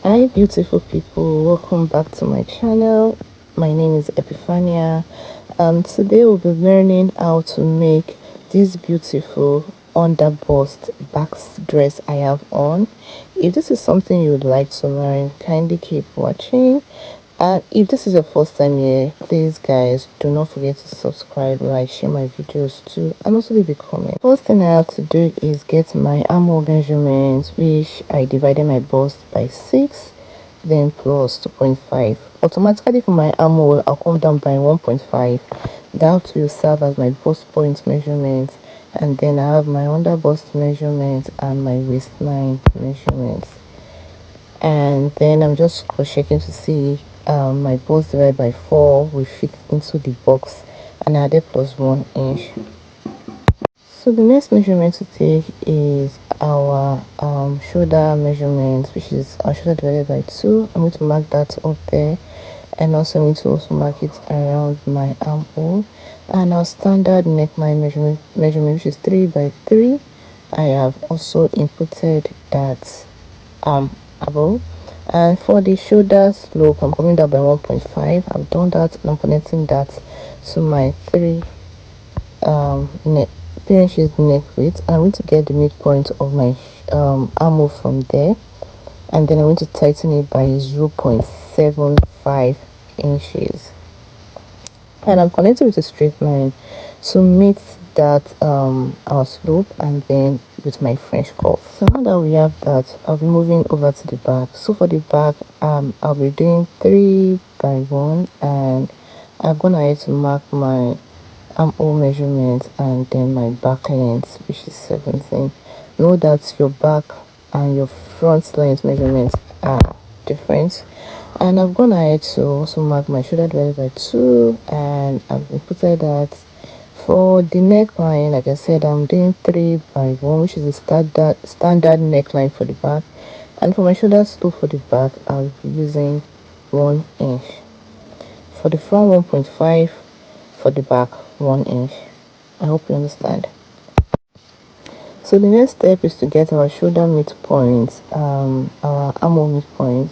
Hi beautiful people, welcome back to my channel. My name is Epiphania, and today we'll be learning how to make this beautiful underbust back dress I have on. If this is something you would like to learn, kindly keep watching. And if this is your first time here, please guys do not forget to subscribe, like, share my videos too, and also leave a comment. First thing I have to do is get my armhole measurements, which I divided my bust by 6, then plus 2.5. Automatically for my armhole, I'll come down by 1.5. That will serve as my bust point measurements, and then I have my under bust measurements and my waistline measurements. And then I'm just crocheting to see my bust divided by 4 will fit into the box, and I added plus 1 inch. So the next measurement to take is our shoulder measurement, which is our shoulder divided by 2. I'm going to mark that up there, and also I'm going to also mark it around my armhole. And our standard neckline measurement, which is 3 by 3, I have also inputted that above. And for the shoulder slope, I'm coming down by 1.5. I've done that, and I'm connecting that to my 3 neck 3 inches neck width. I'm going to get the midpoint of my armhole from there, and then I'm going to tighten it by 0.75 inches, and I'm connecting with a straight line to meet that our slope, and then with my French curve. So now that we have that, I'll be moving over to the back. So for the back, I'll be doing 3 by 1, and I'm gonna have to mark my armhole measurement and then my back length, which is 17. Know that your back and your front length measurements are different. And I've gone ahead to also mark my shoulder divided by 2, and I've inputted that. For the neckline, like I said, I'm doing 3 by 1, which is the standard neckline for the back. And for my shoulder slope for the back, I'll be using 1 inch. For the front, 1.5. For the back, 1 inch. I hope you understand. So the next step is to get our shoulder midpoint, our armhole midpoint,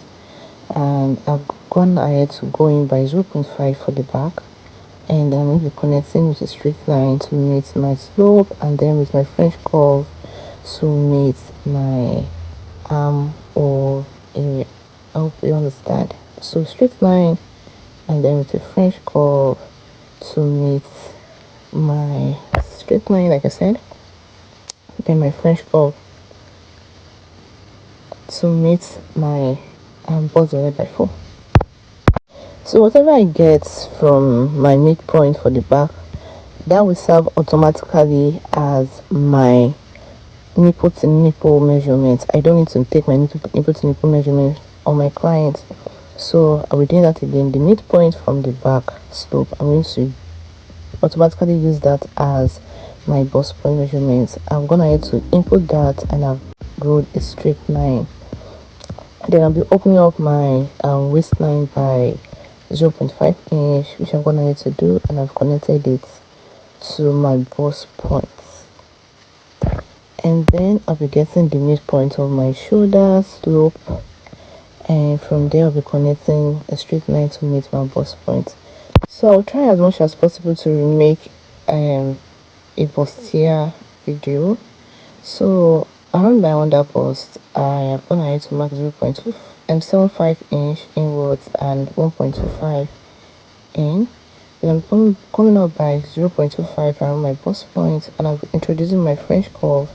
and I've gone ahead to go in by 0.5 for the back, and I'm going to be connecting with a straight line to meet my slope, and then with my French curve to meet my armhole area. I hope you understand. So straight line, and then with a French curve to meet my straight line, like I said, then my French curve to meet my bust divided by 4. So whatever I get from my midpoint for the back, that will serve automatically as my nipple to nipple measurement. I don't need to take my nipple to nipple measurement on my client. So I'll be doing that again. The midpoint from the back slope, I'm going to automatically use that as my bust point measurement. I'm gonna have to input that, and I've drawn a straight line. Then I'll be opening up my waistline by 0.5 inch, which I'm gonna need to do, and I've connected it to my bust points. And then I'll be getting the midpoint of my shoulder slope, and from there I'll be connecting a straight line to meet my bust point. So I'll try as much as possible to make a Bustier video. So around my under bust, I am gonna ahead to mark 0.75 inch inwards and 1.25 in. Then I'm coming up by 0.25 around my bust point, and I'm introducing my French curve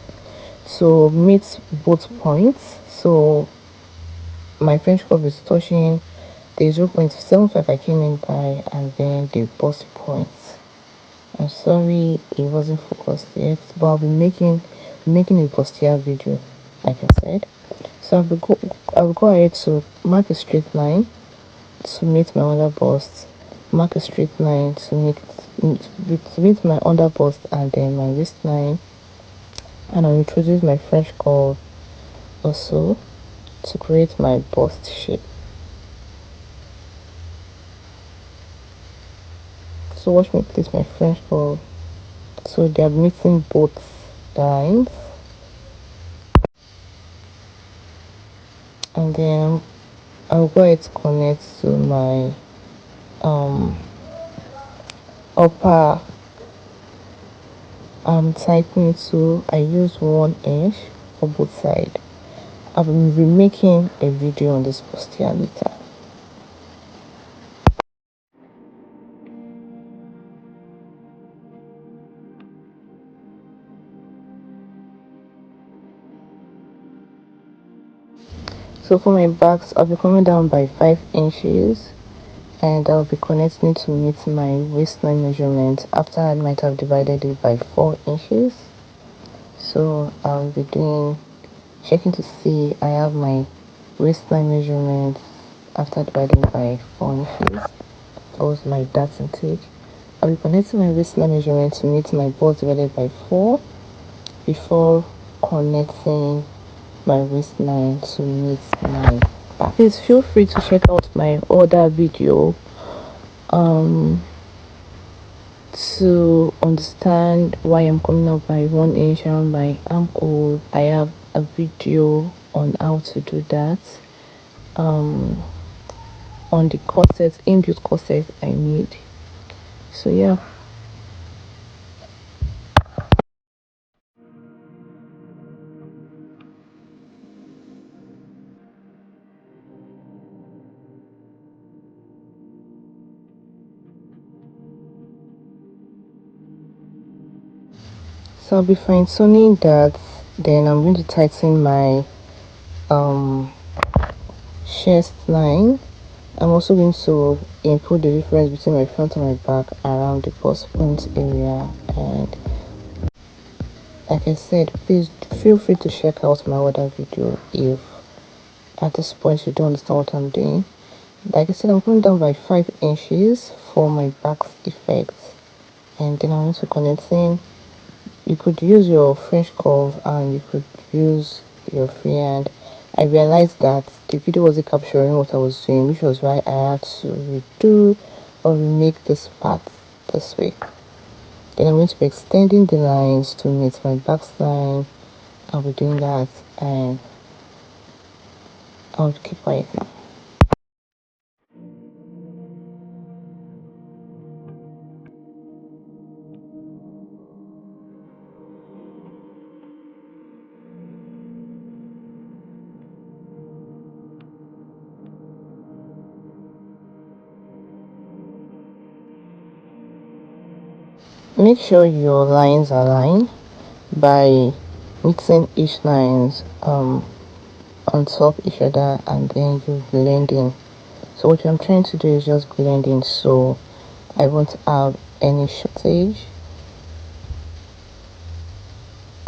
to meet both points. So my French curve is touching the 0.75 I came in by, and then the bust point. I'm sorry it wasn't focused yet, but I'll be making a Bustier video, like I said. So I'll go ahead to mark a straight line to meet my under bust, mark a straight line to meet my under bust, and then my waistline, and I'll introduce my French curve also to create my bust shape. So watch me place my French curve so they are meeting both lines, and then I'll go ahead to connect to my upper typing tool. I use 1 inch for both sides. I will be making a video on this Bustier later. So for my backs, I'll be coming down by 5 inches, and I'll be connecting to meet my waistline measurement after I might have divided it by 4 inches. So I'll be checking to see I have my waistline measurement after dividing by 4 inches. That was my dart intake. I'll be connecting my waistline measurement to meet my bust divided by 4 before connecting my waistline to meet my back. Please feel free to check out my other video to understand why I'm coming up by 1 inch around my ankle. I have a video on how to do that on the corset, inbuilt corset I made. So yeah. So I'll be fine tuning that, then I'm going to tighten my chest line. I'm also going to input the difference between my front and my back around the bust point area. And like I said, please feel free to check out my other video if at this point you don't understand what I'm doing. Like I said, I'm going down by 5 inches for my back effect, and then I'm also connecting. You could use your French curve and you could use your freehand. I realized that the video wasn't capturing what I was doing, which was why I had to redo or remake this part this way. Then I'm going to be extending the lines to meet my backline. I'll be doing that, and I'll keep quiet now. Make sure your lines align by mixing each lines on top each other, and then you blend in. So what I'm trying to do is just blend in so I won't have any shortage.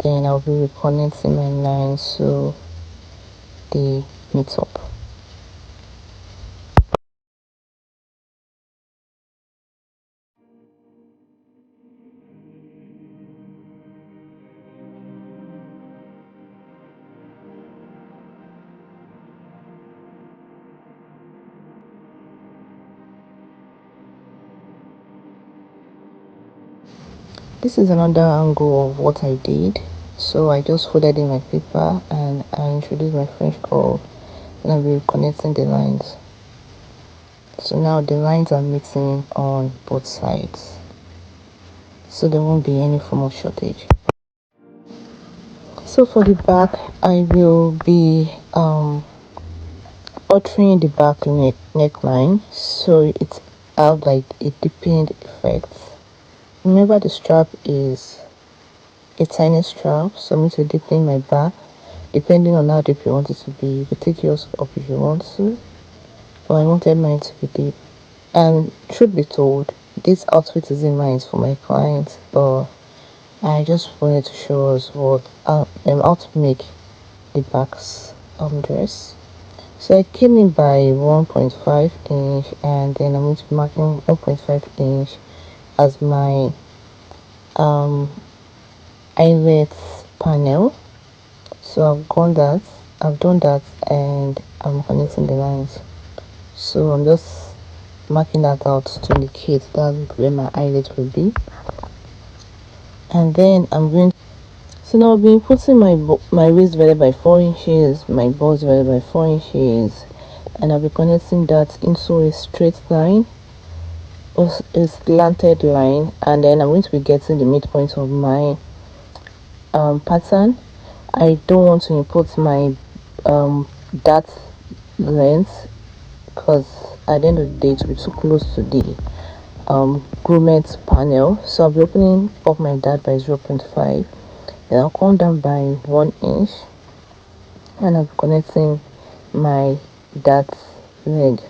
Then I'll be reconnecting my lines so they meet up. This is another angle of what I did. So I just folded in my paper and I introduced my French curve, and I'll be connecting the lines. So now the lines are mixing on both sides, so there won't be any form of shortage. So for the back, I will be altering the back neckline so it have like a deepened effect. Remember, the strap is a tiny strap, so I'm going to deepen my back depending on how deep you want it to be. You can take yours up if you want to, but I wanted mine to be deep. And truth be told, this outfit is in mind for my clients, but I just wanted to show us what how to make the back's dress. So I came in by 1.5 inch, and then I'm going to be marking 1.5 inch as my eyelet panel. So I've done that, and I'm connecting the lines. So I'm just marking that out to indicate that where my eyelet will be. And then so now I'll be putting my waist divided by 4 inches, my bust divided by 4 inches, and I'll be connecting that into a straight line or a slanted line, and then I'm going to be getting the midpoint of my pattern. I don't want to input my dart length because at the end of the day it will be too close to the grommet panel, so I'll be opening up my dart by 0.5, then I'll come down by 1 inch, and I'll be connecting my dart leg.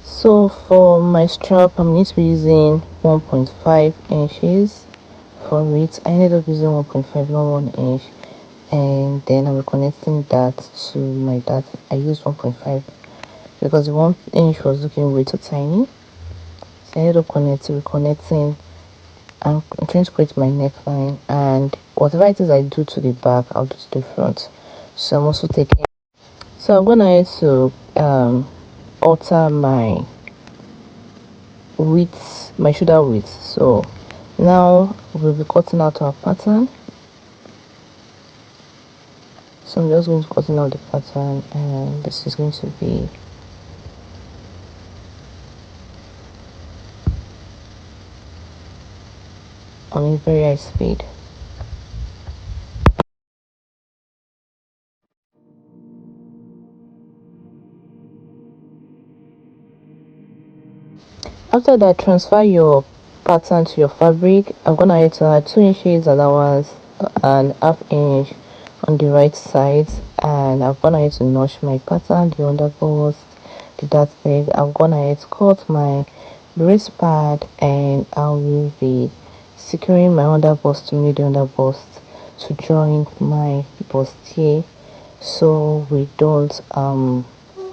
So for my strap, I'm going to be using 1.5 inches for it. I ended up using 1.5, not 1 inch, and then I'll be connecting that to my dart. I used 1.5 because the 1 inch was looking way too tiny, so I ended up connecting. I'm trying to create my neckline, and whatever it is I do to the back, I'll do to the front. So I'm also taking. So I'm gonna have to alter my width, my shoulder width. So now we'll be cutting out our pattern. So I'm just going to cutting out the pattern, and this is going to be on a very high speed. After that, transfer your pattern to your fabric. I'm gonna add 2 inches allowance and half inch on the right side, and I'm gonna to notch my pattern, the underbust, the dart leg. I'm gonna cut my wrist pad, and I will be securing my underbust to the underbust to join my bustier, so we don't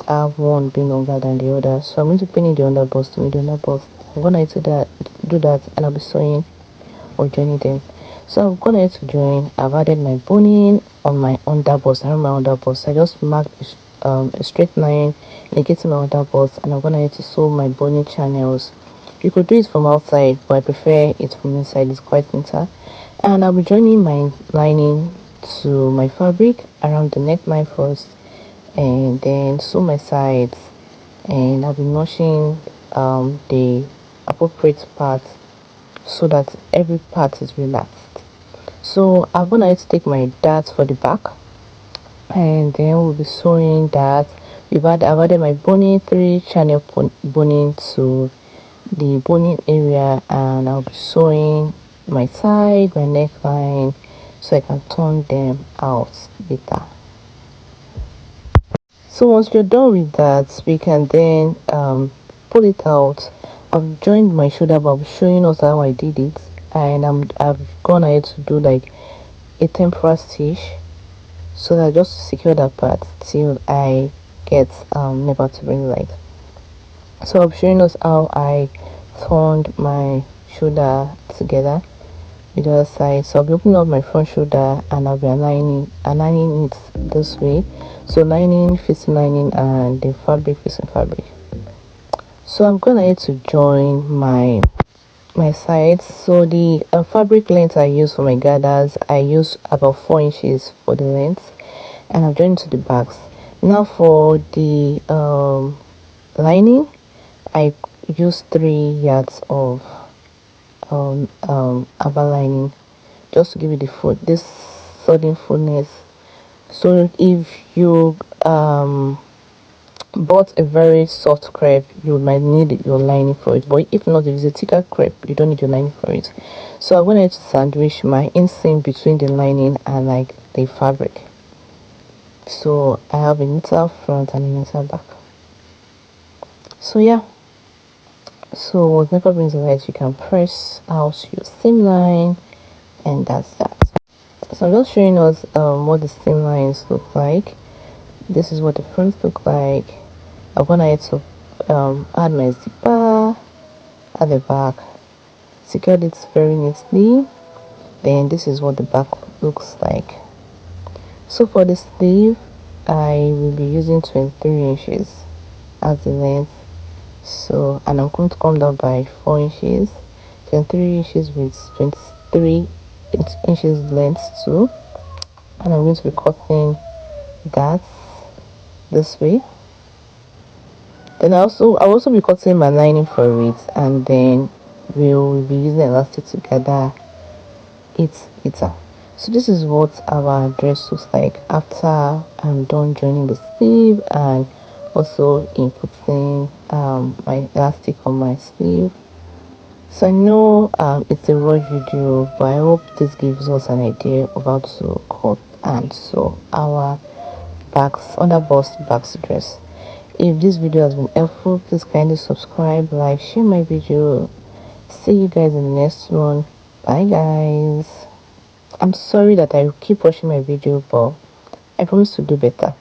have one being longer than the other. So I'm going to pin in the underbust to the underbust. I'm gonna do that, and I'll be sewing or joining them. So I'm gonna to join. I've added my boning on my underbust. Around my underbust, I just marked a straight line negating my underbust, and I'm gonna to sew my boning channels. You could do it from outside, but I prefer it from inside. It's quite neater. And I'll be joining my lining to my fabric around the neckline first, and then sew my sides, and I'll be notching the appropriate part so that every part is relaxed. So I'm gonna to take my darts for the back, and then we'll be sewing that. I've added my boning, 3 channel boning to the boning area, and I'll be sewing my side, my neckline, so I can turn them out later. So once you're done with that, we can then pull it out. I've joined my shoulder, but I'm showing us how I did it, and I've gone ahead to do like a temporary stitch, so that I just secure that part till I get never to bring light. So I'm showing us how I turned my shoulder together with the other side. So I'll be opening up my front shoulder, and I'll be aligning it this way. So lining facing lining, and the fabric facing fabric. So I'm gonna to join my sides. So the fabric length I use for my gathers, I use about 4 inches for the length, and I'm joining to the backs. Now for the lining, I use 3 yards of upper lining, just to give it the this sudden fullness. So if you bought a very soft crepe, you might need your lining for it, but if not, if it's a thicker crepe, you don't need your lining for it. So I'm going to sandwich my inseam between the lining and like the fabric, so I have a neutral front and a neutral back. So yeah, so whatever brings the light, you can press out your seam line, and that's that. So I'm just showing us what the seam lines look like. This is what the fronts look like. I'm gonna to add my zipper at the back, secured it very neatly. Then this is what the back looks like. So for the sleeve, I will be using 23 inches as the length. So, and I'm going to come down by 4 inches, 23 inches with 23 inches length too. And I'm going to be cutting that this way. Then I'll also be cutting my lining for it, and then we'll be using elastic to gather it up. So this is what our dress looks like after I'm done joining the sleeve and also inputting my elastic on my sleeve. So I know it's a rush video, but I hope this gives us an idea of how to cut and sew our underbust basque dress. If this video has been helpful, please kindly subscribe, like, share my video. See you guys in the next one. Bye guys. I'm sorry that I keep watching my video, but I promise to do better.